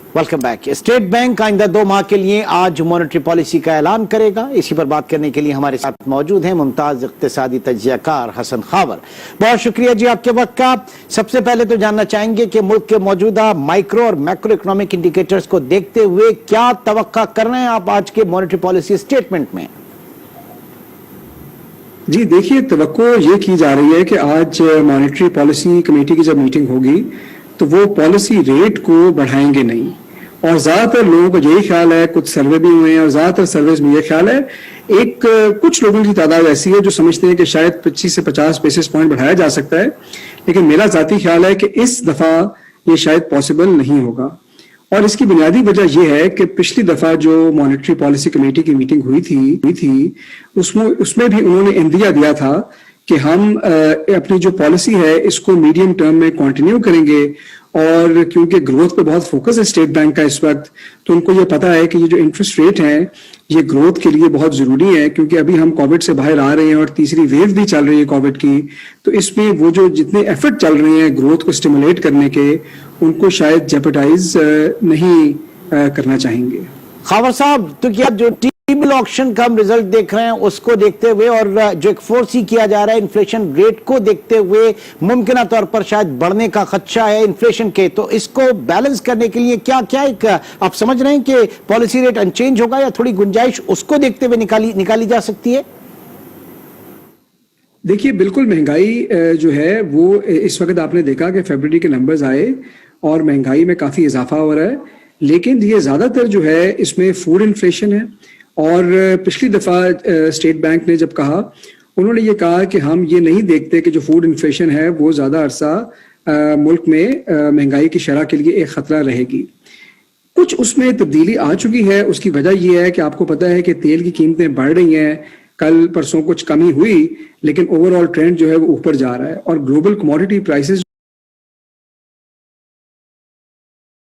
Welcome back. State bank आइंदा 2 माह के लिए आज मॉनेटरी पॉलिसी का ऐलान करेगा। इसी पर बात करने के लिए हमारे साथ मौजूद हैं मुमताज इक्तिसादी तज्जियाकार हसन खावर। बहुत शुक्रिया जी आपके वक्त का। सबसे पहले तो जानना चाहेंगे कि मुल्क के मौजूदा माइक्रो और मैक्रो इकोनॉमिक इंडिकेटर्स को देखते हुए क्या तवक्का कर रहे हैं आप आज के मॉनेटरी पॉलिसी स्टेटमेंट में? जी देखिए, तवक्को ये की जा रही है कि आज मॉनेटरी पॉलिसी कमेटी की जब मीटिंग होगी तो वो पॉलिसी रेट को बढ़ाएंगे नहीं, और ज्यादातर लोगों को यही ख्याल है, कुछ सर्वे भी हुए हैं और ज्यादातर सर्वेज में ये ख्याल है, कुछ लोगों की तादाद ऐसी है जो समझते हैं कि शायद 25 से 50 बेसिस पॉइंट बढ़ाया जा सकता है, लेकिन मेरा जाती ख्याल है कि इस दफा ये शायद पॉसिबल नहीं होगा। और इसकी बुनियादी वजह यह है कि पिछली दफा जो मॉनेटरी पॉलिसी कमेटी की मीटिंग हुई थी उसमें भी उन्होंने इंदिया दिया था कि हम अपनी जो पॉलिसी है इसको मीडियम टर्म में कंटिन्यू करेंगे, और क्योंकि ग्रोथ पे बहुत फोकस है स्टेट बैंक का इस वक्त, तो उनको ये पता है कि ये जो इंटरेस्ट रेट है ये ग्रोथ के लिए बहुत जरूरी है, क्योंकि अभी हम कोविड से बाहर आ रहे हैं और तीसरी वेव भी चल रही है कोविड की, तो इसमें वो जो जितने एफर्ट चल रहे हैं ग्रोथ को स्टिमुलेट करने के, उनको शायद जेपटाइज नहीं करना चाहेंगे। खावर साहब, तो क्या जो टी-बिल ऑक्शन का हम रिजल्ट देख रहे हैं उसको देखते हुए और जो एक फोर्सी किया जा रहा है इन्फ्लेशन रेट को देखते हुए मुमकिन तौर पर शायद बढ़ने का खदशा है इन्फ्लेशन के, तो इसको बैलेंस करने के लिए क्या क्या एक आप समझ रहे हैं कि पॉलिसी रेट अनचेंज होगा या थोड़ी गुंजाइश उसको देखते हुए निकाली जा सकती है? देखिए, बिल्कुल महंगाई जो है वो इस वक्त आपने देखा कि फरवरी के नंबर्स आए और महंगाई में काफी इजाफा हो रहा है, लेकिन ये ज्यादातर जो है इसमें फूड इन्फ्लेशन है। और पिछली दफा स्टेट बैंक ने जब कहा, उन्होंने ये कहा कि हम ये नहीं देखते कि जो फूड इन्फ्लेशन है वो ज्यादा अरसा मुल्क में महंगाई की शरह के लिए एक खतरा रहेगी। कुछ उसमें तब्दीली आ चुकी है। उसकी वजह यह है कि आपको पता है कि तेल की कीमतें बढ़ रही हैं, कल परसों कुछ कमी हुई, लेकिन ओवरऑल ट्रेंड जो है वो ऊपर जा रहा है, और ग्लोबल कमोडिटी प्राइसेस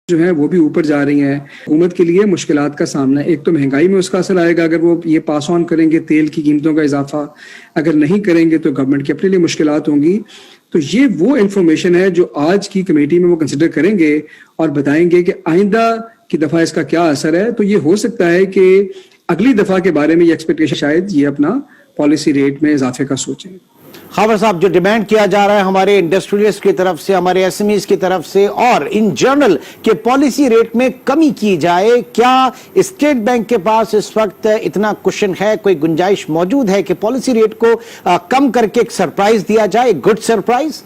जो है वो भी ऊपर जा रही हैं। हुकूमत के लिए मुश्किलात का सामना है। एक तो महंगाई में उसका असर आएगा अगर वो ये पास ऑन करेंगे तेल की कीमतों का इजाफा, अगर नहीं करेंगे तो गवर्नमेंट की अपने लिए मुश्किलात होंगी। तो ये वो इंफॉर्मेशन है जो आज की कमेटी में वो कंसिडर करेंगे और बताएंगे कि आइंदा की दफा इसका क्या असर है। तो ये हो सकता है कि अगली दफा के बारे में ये एक्सपेक्टेशन शायद ये अपना पॉलिसी रेट में इजाफे का सोचें। खावर साहब, जो डिमांड किया जा रहा है हमारे इंडस्ट्रियलिस्ट की तरफ से, हमारे एसएमईज की तरफ से और इन जनरल के पॉलिसी रेट में कमी की जाए, क्या स्टेट बैंक के पास इस वक्त इतना कुशन है, कोई गुंजाइश मौजूद है कि पॉलिसी रेट को कम करके एक सरप्राइज दिया जाए, गुड सरप्राइज?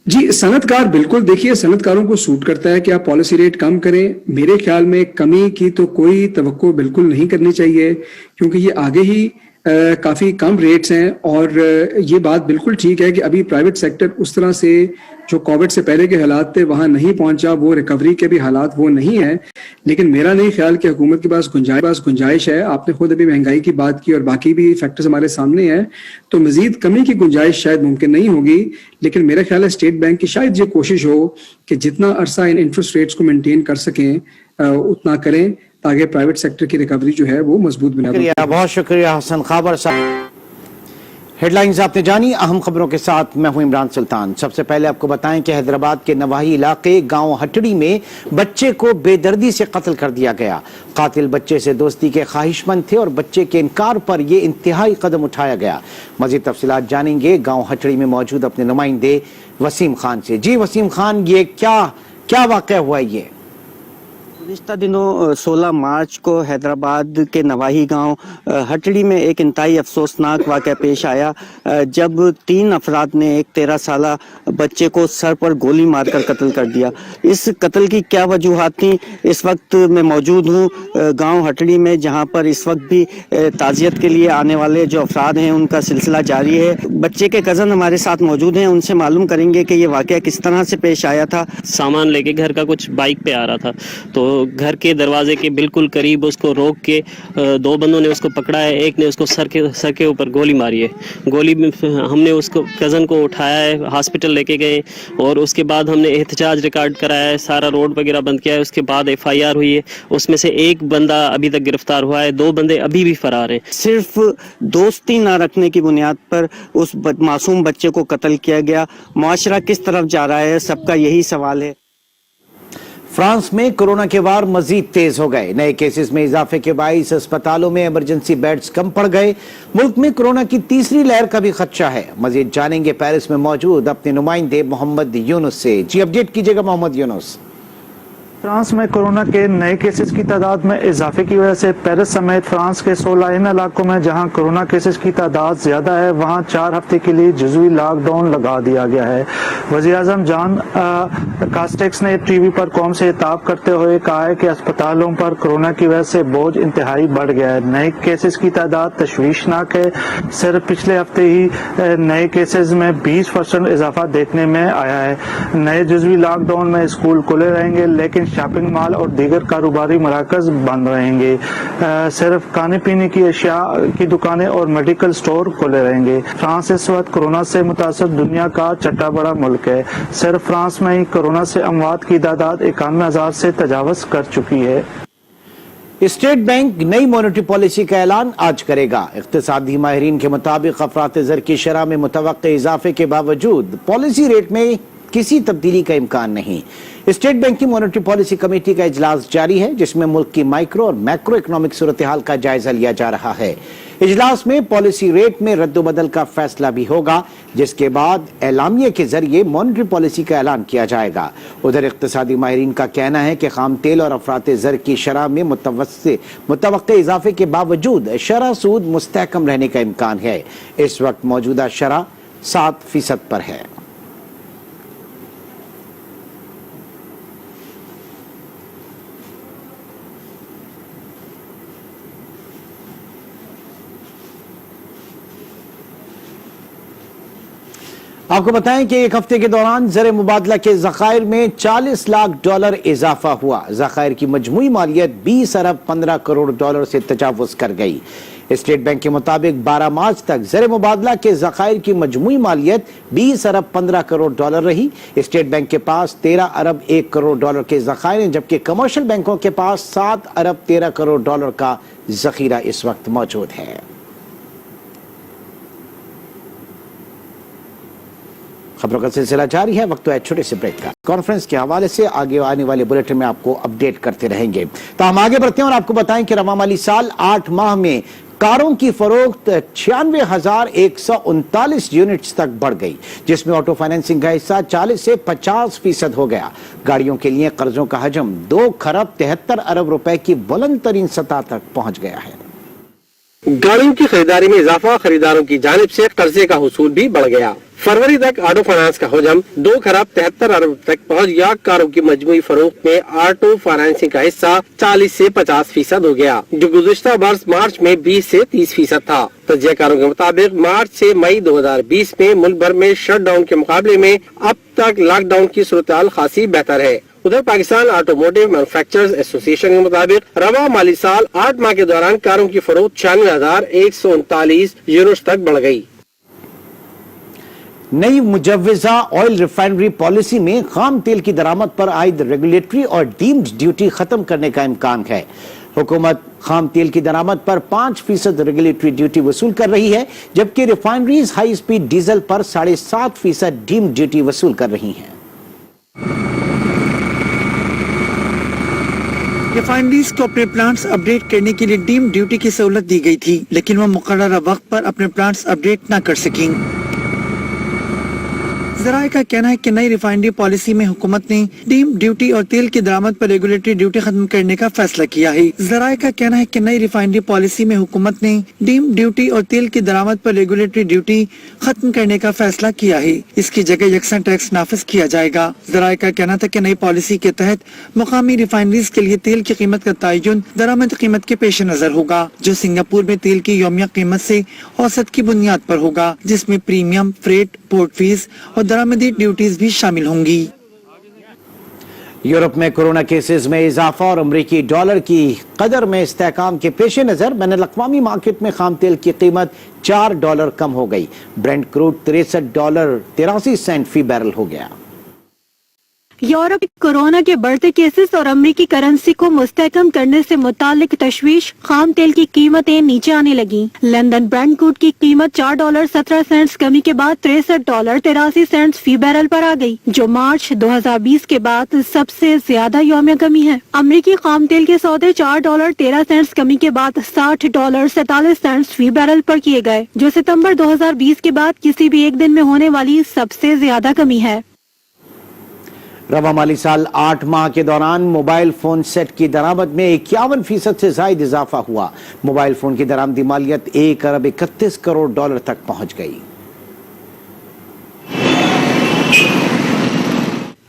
जी, सनतकार बिल्कुल, देखिए सनतकारों को सूट करता है कि आप पॉलिसी रेट कम करें। मेरे ख्याल में कमी की तो कोई तवक्को बिल्कुल नहीं करनी चाहिए, क्योंकि ये आगे ही काफी कम रेट्स हैं। और ये बात बिल्कुल ठीक है कि अभी प्राइवेट सेक्टर उस तरह से जो कोविड से पहले के हालात थे वहां नहीं पहुंचा, वो रिकवरी के भी हालात वो नहीं है। लेकिन मेरा नहीं ख्याल कि हुकूमत के पास गुंजाइश है। आपने खुद अभी महंगाई की बात की और बाकी भी फैक्टर्स हमारे सामने हैं, तो मजीद कमी की गुंजाइश शायद मुमकिन नहीं होगी। लेकिन मेरा ख्याल है स्टेट बैंक की शायद ये कोशिश हो कि जितना अरसा इन इंटरेस्ट रेट्स को मेंटेन कर सकें उतना करें, ताकि प्राइवेट सेक्टर की रिकवरी जो है वो मजबूत बना रहे। बहुत शुक्रिया हसन खावर साहब। हेडलाइंस आपने जानी, अहम खबरों के साथ मैं हूं इमरान सुल्तान। सबसे पहले आपको बताएं कि हैदराबाद के नवाही इलाके गांव हटड़ी में बच्चे को बेदर्दी से कत्ल कर दिया गया। कातिल बच्चे से दोस्ती के ख्वाहिशमंद थे और बच्चे के इनकार पर यह इंतहाई कदम उठाया गया। मजीद तफसीलात जानेंगे गांव हटड़ी में मौजूद अपने नुमाइंदे वसीम खान से। जी वसीम खान, ये क्या वाकया हुआ ये? गुज़िश्ता दिनों 16 मार्च को हैदराबाद के नवाही गांव हटड़ी में एक इंतहाई अफसोसनाक वाक़या पेश आया, जब 3 अफराद ने एक 13 साला बच्चे को सर पर गोली मारकर कत्ल कर दिया। इस कत्ल की क्या वजूहात थी, इस वक्त मैं मौजूद हूं गांव हटड़ी में, जहां पर इस वक्त भी ताज़ियत के लिए आने वाले जो अफराद हैं उनका सिलसिला जारी है। बच्चे के कज़न हमारे साथ मौजूद हैं, उनसे मालूम करेंगे कि ये वाक़या किस तरह से पेश आया था। सामान लेके घर का कुछ बाइक पे आ रहा था, तो घर के दरवाजे के बिल्कुल करीब उसको रोक के 2 बंदों ने उसको पकड़ा है। एक ने उसको सर के ऊपर गोली मारी है। गोली में हमने उसको कज़न को उठाया है, हॉस्पिटल लेके गए और उसके बाद हमने एहतजाज रिकॉर्ड कराया है, सारा रोड वगैरह बंद किया है। उसके बाद FIR हुई है, उसमें से एक बंदा अभी तक गिरफ्तार हुआ है, 2 बंदे अभी भी फरार हैं। सिर्फ दोस्ती ना रखने की बुनियाद पर उस मासूम बच्चे को कत्ल किया गया। मुआशरा किस तरफ जा रहा है, सबका यही सवाल है। फ्रांस में कोरोना के वार मजीद तेज हो गए। नए केसेस में इजाफे के बाईस अस्पतालों में इमरजेंसी बेड्स कम पड़ गए। मुल्क में कोरोना की तीसरी लहर का भी खदशा है। मजीद जानेंगे पेरिस में मौजूद अपने नुमाइंदे मोहम्मद यूनुस से। जी अपडेट कीजिएगा मोहम्मद यूनुस। फ्रांस में कोरोना के नए केसेस की तादाद में इजाफे की वजह से पेरिस समेत फ्रांस के 16 इन इलाकों में जहां कोरोना केसेस की तादाद ज्यादा है वहां 4 हफ्ते के लिए जुज़वी लॉकडाउन लगा दिया गया है। वज़ीर-ए-आज़म जॉन कास्टेक्स ने टीवी पर कौम से खिताब करते हुए कहा है कि अस्पतालों पर कोरोना की वजह से बोझ इंतहाई बढ़ गया है। नए केसेस की तादाद तशवीशनाक है। सिर्फ पिछले हफ्ते ही नए केसेस में 20% इजाफा देखने में आया है। नए जुज़वी लॉकडाउन में स्कूल खुले रहेंगे लेकिन शॉपिंग मॉल और दीगर कारोबारी मराकज बंद रहेंगे। सिर्फ खाने पीने की अशिया की दुकानें और मेडिकल स्टोर खुले रहेंगे। फ्रांस इस वक्त कोरोना से मुतासर दुनिया का छठा बड़ा मुल्क है। सिर्फ फ्रांस में ही कोरोना से अमवात की तादाद 91,000 से तजावज कर चुकी है। स्टेट बैंक नई मॉनेटरी पॉलिसी का ऐलान आज करेगा। इक्तिसादी माहिरीन के मुताबिक अफरात ज़र की शरह में मुतवक्के इजाफे के बावजूद पॉलिसी रेट में किसी तब्दीली का इम्कान नहीं। स्टेट बैंक की मॉनेटरी पॉलिसी कमेटी का इजलास जारी है जिसमें मुल्क की माइक्रो और मैक्रो इकोनॉमिक सूरत हाल का जायजा लिया जा रहा है। इजलास में पॉलिसी रेट में रद्दोबदल का फैसला भी होगा जिसके बाद एलामिया के जरिए मॉनेटरी पॉलिसी का ऐलान किया जाएगा। उधर इक्तिसादी माहिरीन का कहना है कि खाम तेल और अफरात ज़र की शरह में मुतवक्के इजाफे के बावजूद शरह सूद मुस्तहकम रहने का इम्कान है। इस वक्त मौजूदा शरह 7% पर है। आपको बताएं कि एक हफ्ते के दौरान ज़र मुबादला के ज़खायर में $40 लाख इजाफा हुआ। ज़खायर की मजमूई मालियत 20 अरब 15 करोड़ डॉलर से तजावुज़ कर गई। स्टेट बैंक के मुताबिक 12 मार्च तक ज़र मुबादला के ज़खायर की मजमूई मालियत 20 अरब 15 करोड़ डॉलर रही। स्टेट बैंक के पास 13 अरब 1 करोड़ डॉलर के ज़खायर हैं जबकि कमर्शियल बैंकों के पास 7 अरब 13 करोड़ डॉलर का ज़खीरा इस वक्त मौजूद है। खबरों का सिलसिला जारी है। वक्त है छोटे से ब्रेक का। कॉन्फ्रेंस के हवाले से आगे आने वाले बुलेटिन में आपको अपडेट करते रहेंगे। तो हम आगे बढ़ते हैं और आपको बताएं कि रवा माली साल 8 माह में कारों की फरोख्त 96,139 यूनिट्स तक बढ़ गई जिसमें ऑटो फाइनेंसिंग का हिस्सा 40 से 50% हो गया। गाड़ियों के लिए कर्जों का हजम 2 खरब 73 अरब रुपए की बुलंद तरीन सतह तक पहुंच गया है। गाड़ियों की खरीदारी में इजाफा, खरीदारों की जानिब से कर्जे का हुसूल भी बढ़ गया। फरवरी तक ऑटो फाइनेंस का हजम 2 खरब 73 अरब तक पहुंच गया। कारों की मजमूई फरोख्त में ऑटो फाइनेंसिंग का हिस्सा 40 से 50% हो गया जो गुज़िश्ता वर्ष मार्च में 20 से 30% था। तजज़ियाकारों के मुताबिक मार्च से मई 2020 में मुल्क भर में शटडाउन के मुकाबले में अब तक लॉकडाउन की सूरत हाल खासी बेहतर है। उधर पाकिस्तान ऑटोमोटिव मैन्युफैक्चरर्स एसोसिएशन के मुताबिक रवा माली साल 8 माह के दौरान कारों की फरोख्त 96,139 यूनिट्स तक बढ़ गई। नई मुजव्वज़ा ऑयल रिफाइनरी पॉलिसी में खाम तेल की दरामद पर आयद रेगुलेटरी और डीम्ड ड्यूटी खत्म करने का इम्कान है। हुकूमत खाम तेल की दरामद पर 5% रेगुलेटरी ड्यूटी वसूल कर रही है जबकि रिफाइनरीज हाई स्पीड डीजल पर 7.5% डीम्ड ड्यूटी वसूल कर रही हैं। रिफाइनरीज को अपने प्लांट्स अपडेट करने के लिए डीम ड्यूटी की सहूलत दी गई थी लेकिन वह मुकर्ररा वक्त पर अपने प्लांट्स अपडेट न कर सकें। ज़राए का कहना है कि नई रिफाइनरी पॉलिसी में हुकूमत ने डीम ड्यूटी और तेल की दरामद पर रेगुलेटरी ड्यूटी खत्म करने का फैसला किया है। ज़राए का कहना है कि नई रिफाइनरी पॉलिसी में हुकूमत ने डीम ड्यूटी और तेल की दरामद पर रेगुलेटरी ड्यूटी खत्म करने का फैसला किया है। इसकी जगह यकसन टैक्स नाफिज किया जाएगा। ज़राए का कहना था कि नई पॉलिसी के तहत मुकामी रिफाइनरीज के लिए तेल की कीमत का तयन दरामद कीमत के पेश नजर होगा जो सिंगापुर में तेल की यौमिया कीमत से औसत की बुनियाद पर होगा जिसमें प्रीमियम, फ्रेट, पोर्ट फीस और दरामदी ड्यूटीज भी शामिल होंगी। यूरोप में कोरोना केसेस में इजाफा और अमरीकी डॉलर की कदर में इस्तेहकाम के पेश नजर बैनुल अक़वामी मार्केट में खाम तेल की कीमत $4 कम हो गई। ब्रेंट क्रूड $63.83 फी बैरल हो गया। यूरोप कोरोना के बढ़ते केसेस और अमेरिकी करेंसी को मुस्तहकम करने से मुतालिक तशवीश, खाम तेल की कीमतें नीचे आने लगी। लंदन ब्रेंट क्रूड की कीमत $4.17 कमी के बाद $63.83 फी बैरल पर आ गई, जो मार्च 2020 के बाद सबसे ज्यादा यौमिया कमी है। अमेरिकी खाम तेल के सौदे $4.13 कमी के बाद $60.47 फी बैरल पर किए गए, जो सितंबर 2020 के बाद किसी भी एक दिन में होने वाली सबसे ज्यादा कमी है। रवा माली साल 8 माह के दौरान मोबाइल फोन सेट की दरामद में 51% से ज्यादा इजाफा हुआ। मोबाइल फोन की दरामदी मालियत $1.31 करोड़ तक पहुंच गई।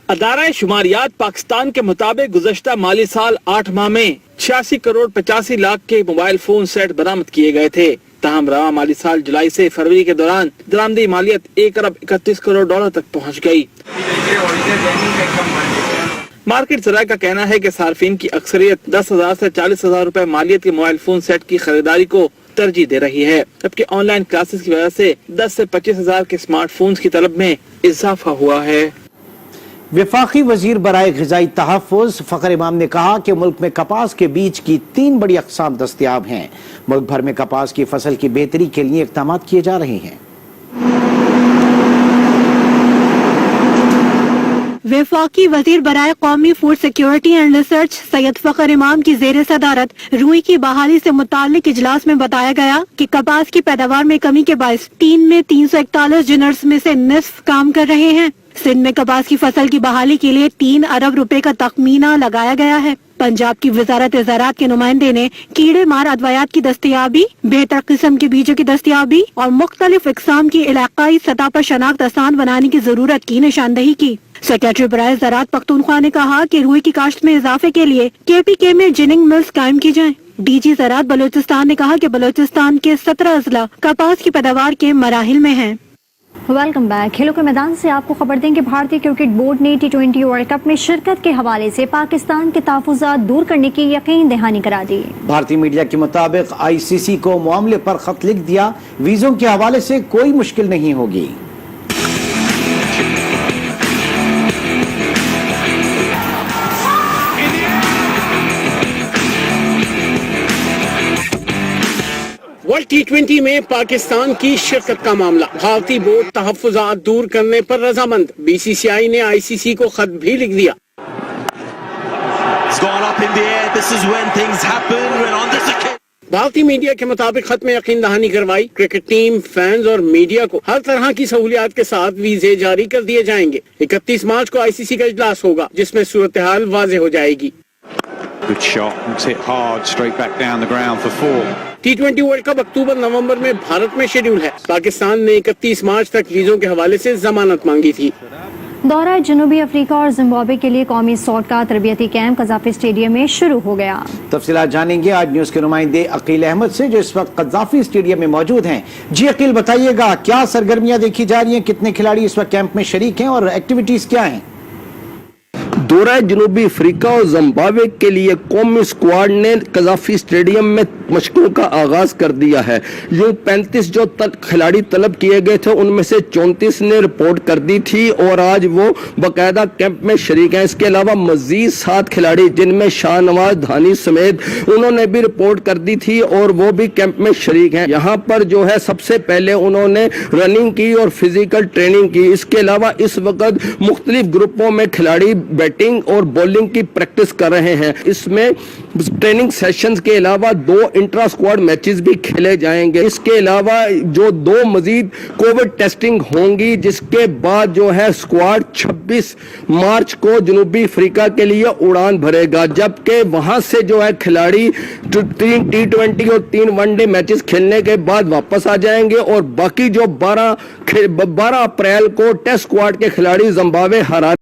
अदारा शुमारियात पाकिस्तान के मुताबिक गुज़श्ता माली साल 8 माह में 86 करोड़ 85 लाख के मोबाइल फोन सेट बरामद किए गए थे। ताहम रवा माली साल जुलाई से फरवरी के दौरान दरामदी मालियत $1.31 करोड़ तक पहुंच गई। मार्केट ज़राए का कहना है कि सार्फिन की अक्सरियत 10,000 से 40,000 रुपए मालियत के मोबाइल फोन सेट की खरीदारी को तरजीह दे रही है, जबकि ऑनलाइन क्लासेस की वजह से 10 से 25,000 के स्मार्टफोन्स की तलब में इजाफा हुआ है। वफाकी वजीर बराए ग़िज़ाई तहफ़्फ़ुज़ फ़खर इमाम ने कहा कि मुल्क में कपास के बीज की 3 बड़ी अक़साम दस्तयाब हैं। मुल्क भर में कपास की फसल की बेहतरी के लिए इक़दाम किए जा रहे हैं। वफाकी वजीर बराए कौमी food security and research Syed Fakhar इमाम की ज़ेर सदारत रुई की बहाली से मुताल्लिक इजलास में बताया गया कि कपास की पैदावार में कमी के बायस 3 में 341 जुनर्स में से निस्फ काम कर रहे हैं। सिंध में कपास की फसल की बहाली के लिए 3 अरब रुपए का तखमीना लगाया गया है। पंजाब की वजारत ज़राअत के नुमाइंदे ने कीड़े मार अद्वियात की दस्तयाबी, बेहतर किस्म के बीजों की दस्तयाबी और मुख्तलिफ इकसाम की इलाकाई सतह पर शनाख्त आसान बनाने की जरूरत की निशानदही की। सेक्रेटरी बराए ज़राअत पख्तूनख्वा ने कहा कि रुई की काश्त में इजाफे के लिए KPK में जिनिंग मिल्स कायम की जाएं। DG ज़राअत बलूचिस्तान ने कहा कि बलूचिस्तान के 17 अजला कपास की पैदावार के मराहिल में हैं। Welcome back. खेलों के मैदान से आपको खबर दें कि भारतीय क्रिकेट बोर्ड ने T20 वर्ल्ड कप में शिरकत के हवाले से पाकिस्तान के तहफ़्फ़ुज़ात दूर करने की यकीन दहानी करा दी। भारतीय मीडिया के मुताबिक ICC को मामले पर खत लिख दिया, वीजों के हवाले से कोई मुश्किल नहीं होगी। वर्ल्ड T20 में पाकिस्तान की शिरकत का मामला, भारतीय बोर्ड तहफ़्फ़ुज़ात दूर करने पर रजामंद। BCCI ने ICC को खत भी लिख दिया। भारतीय मीडिया के मुताबिक खत में यकीन दहानी करवाई, क्रिकेट टीम, फैंस और मीडिया को हर तरह की सहूलियात के साथ वीजे जारी कर दिए जाएंगे। 31 मार्च को ICC का इजलास होगा, जिसमें सूरत हाल वाज़ेह हो जाएगी। Good shot and hit hard straight back down the ground for 4. T20 world cup अक्टूबर-नवंबर में भारत में शेड्यूल है। पाकिस्तान ने 31 मार्च तक वीजों के हवाले से जमानत मांगी थी। दौरा जनूबी अफ्रीका और जिम्बाब्वे के लिए कौमी स्क्वाड का तरबियती कैंप कज़ाफ़ी स्टेडियम में शुरू हो गया। तफसीलात जानेंगे आज न्यूज के नुमाइंदे अकील अहमद से, जो इस वक्त कज़ाफ़ी स्टेडियम में मौजूद हैं। जी अकील, बताइएगा क्या सरगर्मियां देखी जा रही हैं, कितने खिलाड़ी इस वक्त कैंप में शरीक हैं और एक्टिविटीज क्या हैं? दौरा जनूबी अफ्रीका और जिम्बाब्वे के लिए कौमी स्क्वाड ने कज़ाफ़ी स्टेडियम में मशकों का आगाज कर दिया है। यूं 35 जो खिलाड़ी तलब किए गए थे, उनमें से 34 ने रिपोर्ट कर दी थी और आज वो बाकायदा कैंप में शरीक हैं। इसके अलावा मजीद 7 खिलाड़ी, जिनमें शाहनवाज धानी समेत, उन्होंने भी रिपोर्ट कर दी थी और वो भी कैंप में शरीक हैं। यहाँ पर जो है सबसे पहले उन्होंने रनिंग की और फिजिकल ट्रेनिंग की। इसके अलावा इस वक्त मुख्तलिफ ग्रुपों में खिलाड़ी बैटिंग और बॉलिंग की प्रैक्टिस कर रहे हैं। इसमें ट्रेनिंग सेशंस के अलावा 2 इंट्रा स्क्वाड मैचेस भी खेले जाएंगे। इसके अलावा जो 2 मजीद कोविड टेस्टिंग होंगी, जिसके बाद जो है स्क्वाड 26 मार्च को जनूबी अफ्रीका के लिए उड़ान भरेगा, जबकि वहां से जो है खिलाड़ी 3 T20 और 3 वनडे मैचेस खेलने के बाद वापस आ जाएंगे और बाकी जो 12 अप्रैल को टेस्ट स्क्वाड के खिलाड़ी जिम्बाब्वे हरा